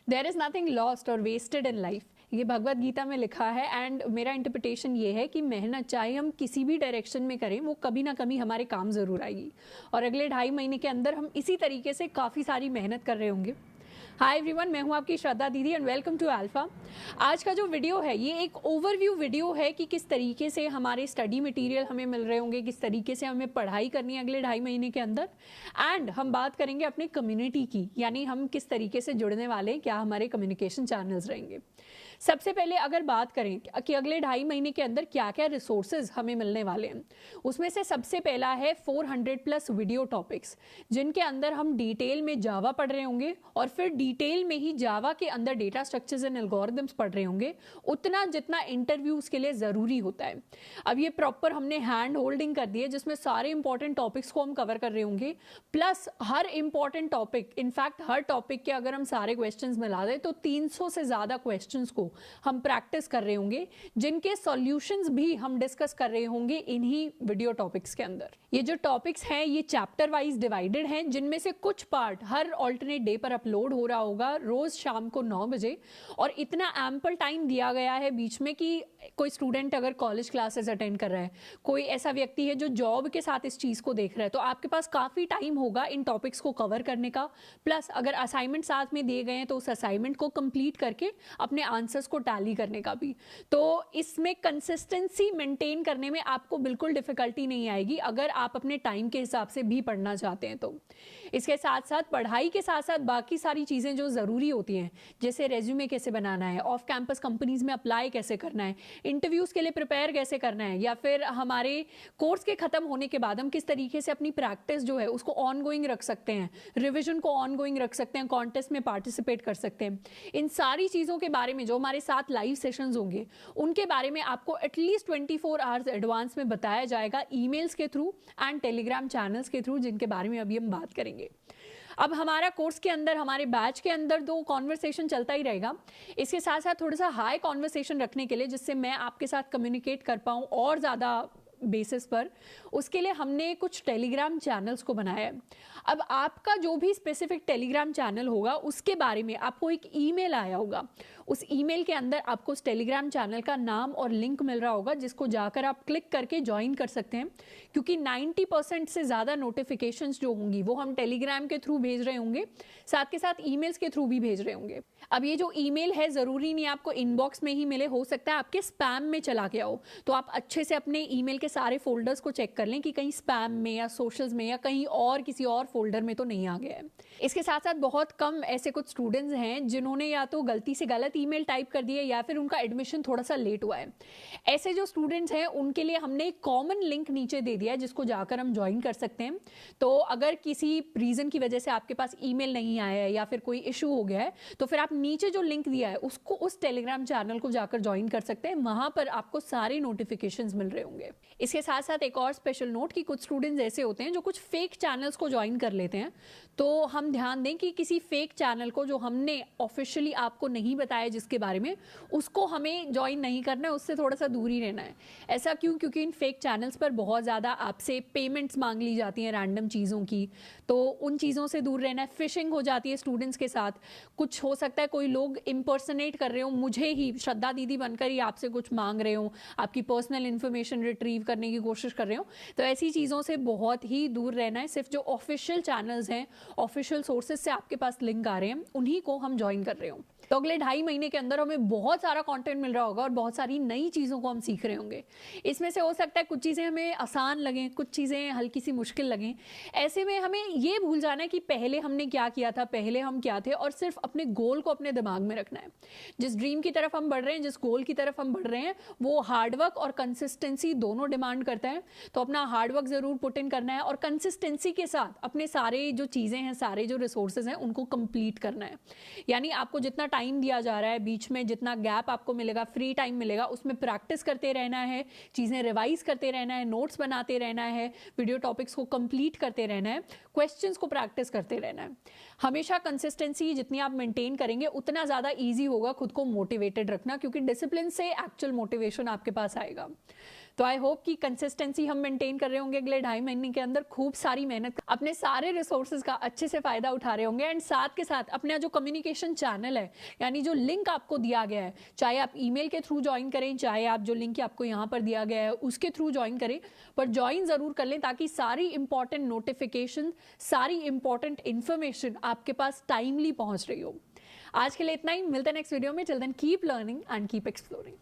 There is nothing lost और wasted in life, ये भगवत गीता में लिखा है। एंड मेरा इंटरप्रिटेशन ये है कि मेहनत चाहे हम किसी भी डायरेक्शन में करें, वो कभी ना कभी हमारे काम ज़रूर आएगी। और अगले 2.5 महीने के अंदर हम इसी तरीके से काफ़ी सारी मेहनत कर रहे होंगे। हाय एवरीवन, मैं हूं आपकी श्रद्धा दीदी एंड वेलकम टू अल्फा। आज का जो वीडियो है ये एक ओवरव्यू वीडियो है कि किस तरीके से हमारे स्टडी मटेरियल हमें मिल रहे होंगे, किस तरीके से हमें पढ़ाई करनी है अगले 2.5 महीने के अंदर। एंड हम बात करेंगे अपने कम्युनिटी की, यानी हम किस तरीके से जुड़ने वाले हैं, क्या हमारे कम्युनिकेशन चैनल्स रहेंगे। सबसे पहले अगर बात करें कि अगले 2.5 महीने के अंदर क्या क्या रिसोर्सेज हमें मिलने वाले हैं, उसमें से सबसे पहला है 400+ वीडियो टॉपिक्स, जिनके अंदर हम डिटेल में जावा पढ़ रहे होंगे और फिर डिटेल में ही जावा के अंदर डेटा स्ट्रक्चर्स एंड एल्गोरिथम्स पढ़ रहे होंगे, उतना जितना इंटरव्यूज के लिए ज़रूरी होता है। अब ये प्रॉपर हमने हैंड होल्डिंग कर दी है, जिसमें सारे इंपॉर्टेंट टॉपिक्स को हम कवर कर रहे होंगे। प्लस हर इंपॉर्टेंट टॉपिक, इनफैक्ट हर टॉपिक के अगर हम सारे क्वेश्चंस मिला दें तो 300 से ज़्यादा क्वेश्चंस को हम प्रैक्टिस कर रहे होंगे, जिनके सॉल्यूशंस भी हम डिस्कस कर रहे होंगे इन्हीं वीडियो टॉपिक्स के अंदर। ये जो टॉपिक्स हैं ये चैप्टर वाइज डिवाइडेड हैं, जिनमें से कुछ पार्ट हर ऑल्टरनेट डे पर अपलोड हो रहा होगा रोज शाम को 9 बजे। और इतना एम्पल टाइम दिया गया है बीच में कि कोई स्टूडेंट अगर कॉलेज क्लासेस अटेंड कर रहा है, कोई ऐसा व्यक्ति है जो जॉब के साथ इस चीज़ को देख रहा है, तो आपके पास काफ़ी टाइम होगा इन टॉपिक्स को कवर करने का। प्लस अगर असाइनमेंट साथ में दिए गए हैं तो उस असाइनमेंट को कंप्लीट करके अपने आंसर्स को टैली करने का भी। तो इसमें कंसिस्टेंसी मेंटेन करने में आपको बिल्कुल डिफिकल्टी नहीं आएगी अगर आप अपने टाइम के हिसाब से भी पढ़ना चाहते हैं तो। इसके साथ साथ पढ़ाई के साथ साथ बाकी सारी चीज़ें जो ज़रूरी होती हैं, जैसे रेज्यूमे कैसे बनाना है, ऑफ कैंपस कंपनीज में अप्लाई कैसे करना है, इंटरव्यूज़ के लिए प्रिपेयर कैसे करना है, या फिर हमारे कोर्स के ख़त्म होने के बाद हम किस तरीके से अपनी प्रैक्टिस जो है उसको ऑन गोइंग रख सकते हैं, रिविजन को ऑन गोइंग रख सकते हैं, कॉन्टेस्ट में पार्टिसिपेट कर सकते हैं। इन सारी चीज़ों के बारे में जो हमारे साथ लाइव सेशंस होंगे उनके बारे में आपको एटलीस्ट 24 आवर्स एडवांस में बताया जाएगा, ईमेल्स के थ्रू एंड टेलीग्राम चैनल्स के थ्रू, जिनके बारे में अभी हम बात करेंगे। अब हमारा कोर्स के अंदर, हमारे बैच के अंदर तो कॉन्वर्सेशन चलता ही रहेगा। इसके साथ साथ थोड़ा सा हाई कॉन्वर्सेशन रखने के लिए, जिससे मैं आपके साथ कम्युनिकेट कर पाऊँ और ज़्यादा बेसिस पर, उसके लिए हमने कुछ टेलीग्राम चैनल्स को बनाया है। अब आपका जो भी स्पेसिफिक टेलीग्राम चैनल होगा उसके बारे में आपको एक ईमेल आया होगा। उस ईमेल के अंदर आपको उस टेलीग्राम चैनल का नाम और लिंक मिल रहा होगा, जिसको जाकर आप क्लिक करके ज्वाइन कर सकते हैं। क्योंकि 90% से ज़्यादा नोटिफिकेशंस जो होंगी वो हम टेलीग्राम के थ्रू भेज रहे होंगे, साथ के साथ ईमेल्स के थ्रू भी भेज रहे होंगे। अब ये जो ईमेल है ज़रूरी नहीं आपको इनबॉक्स में ही मिले, हो सकता है आपके स्पैम में चला गया हो, तो आप अच्छे से अपने ईमेल के सारे फोल्डर्स को चेक कर लें कि कहीं स्पैम में या सोशल्स में या कहीं और किसी और फोल्डर में तो नहीं आ गया है। इसके साथ साथ बहुत कम ऐसे कुछ स्टूडेंट्स हैं जिन्होंने या तो गलती से गलत ईमेल टाइप कर दिया या फिर उनका एडमिशन थोड़ा सा लेट हुआ है। ऐसे जो स्टूडेंट्स हैं उनके लिए हमने एक कॉमन लिंक नीचे दे दिया है, जिसको जाकर हम ज्वाइन कर सकते हैं। तो अगर किसी रीज़न की वजह से आपके पास ईमेल नहीं आया है या फिर कोई इशू हो गया है, तो फिर आप नीचे जो लिंक दिया है उसको, उस टेलीग्राम चैनल को जाकर ज्वाइन कर सकते हैं। वहां पर आपको सारे नोटिफिकेशंस मिल रहे होंगे। इसके साथ साथ एक और स्पेशल नोट कि कुछ स्टूडेंट्स ऐसे होते हैं जो कुछ फेक चैनल्स को ज्वाइन कर लेते हैं, तो हम ध्यान दें कि किसी फेक चैनल को जो हमने ऑफिशियली आपको नहीं बताया जिसके बारे में, उसको हमें ज्वाइन नहीं करना है, उससे थोड़ा सा दूर ही रहना है। ऐसा क्यों? क्योंकि इन फेक चैनल्स पर बहुत ज़्यादा आपसे पेमेंट्स मांग ली जाती हैं रैंडम चीज़ों की, तो उन चीज़ों से दूर रहना है। फिशिंग हो जाती है स्टूडेंट्स के साथ। कुछ हो सकता है कोई लोग इम्पर्सनेट कर रहे हो, मुझे ही श्रद्धा दीदी बनकर ही आपसे कुछ मांग रहे हो, आपकी पर्सनल इन्फॉर्मेशन रिट्रीव करने की कोशिश कर रहे हो, तो ऐसी चीज़ों से बहुत ही दूर रहना है। सिर्फ जो ऑफिशियल चैनल्स हैं, ऑफिशियल सोर्सेज से आपके पास लिंक आ रहे हैं, उन्हीं को हम ज्वाइन कर रहे हो। तो अगले 2.5 महीने के अंदर हमें बहुत सारा कंटेंट मिल रहा होगा और बहुत सारी नई चीज़ों को हम सीख रहे होंगे। इसमें से हो सकता है कुछ चीज़ें हमें आसान लगें, कुछ चीज़ें हल्की सी मुश्किल लगें। ऐसे में हमें ये भूल जाना है कि पहले हमने क्या किया था, पहले हम क्या थे, और सिर्फ अपने गोल को अपने दिमाग में रखना है। जिस ड्रीम की तरफ हम बढ़ रहे हैं, जिस गोल की तरफ हम बढ़ रहे हैं, वो हार्डवर्क और कंसिस्टेंसी दोनों डिमांड करता है। तो अपना हार्डवर्क ज़रूर पुट इन करना है और कंसिस्टेंसी के साथ अपने सारे जो चीज़ें हैं, सारे जो रिसोर्सेज हैं, उनको कंप्लीट करना है। यानी आपको जितना टाइम दिया जा रहा है, बीच में जितना गैप आपको मिलेगा, फ्री टाइम मिलेगा, उसमें प्रैक्टिस करते रहना है, चीज़ें रिवाइज करते रहना है, नोट्स बनाते रहना है, वीडियो टॉपिक्स को कंप्लीट करते रहना है, क्वेश्चंस को प्रैक्टिस करते रहना है। हमेशा कंसिस्टेंसी जितनी आप मेंटेन करेंगे उतना ज़्यादा ईजी होगा खुद को मोटिवेटेड रखना, क्योंकि डिसिप्लिन से एक्चुअल मोटिवेशन आपके पास आएगा। तो आई होप कि कंसिस्टेंसी हम मेंटेन कर रहे होंगे अगले 2.5 महीने के अंदर, खूब सारी मेहनत, अपने सारे रिसोर्सेज का अच्छे से फायदा उठा रहे होंगे, एंड साथ के साथ अपना जो कम्युनिकेशन चैनल है, यानी जो लिंक आपको दिया गया है, चाहे आप ईमेल के थ्रू ज्वाइन करें, चाहे आप जो लिंक आपको यहाँ पर दिया गया है उसके थ्रू ज्वाइन करें, पर ज्वाइन जरूर कर लें ताकि सारी इंपॉर्टेंट नोटिफिकेशन, सारी इंपॉर्टेंट इंफॉर्मेशन आपके पास टाइमली पहुंच रही हो। आज के लिए इतना ही, मिलते हैं नेक्स्ट वीडियो में। Till then keep learning and keep exploring.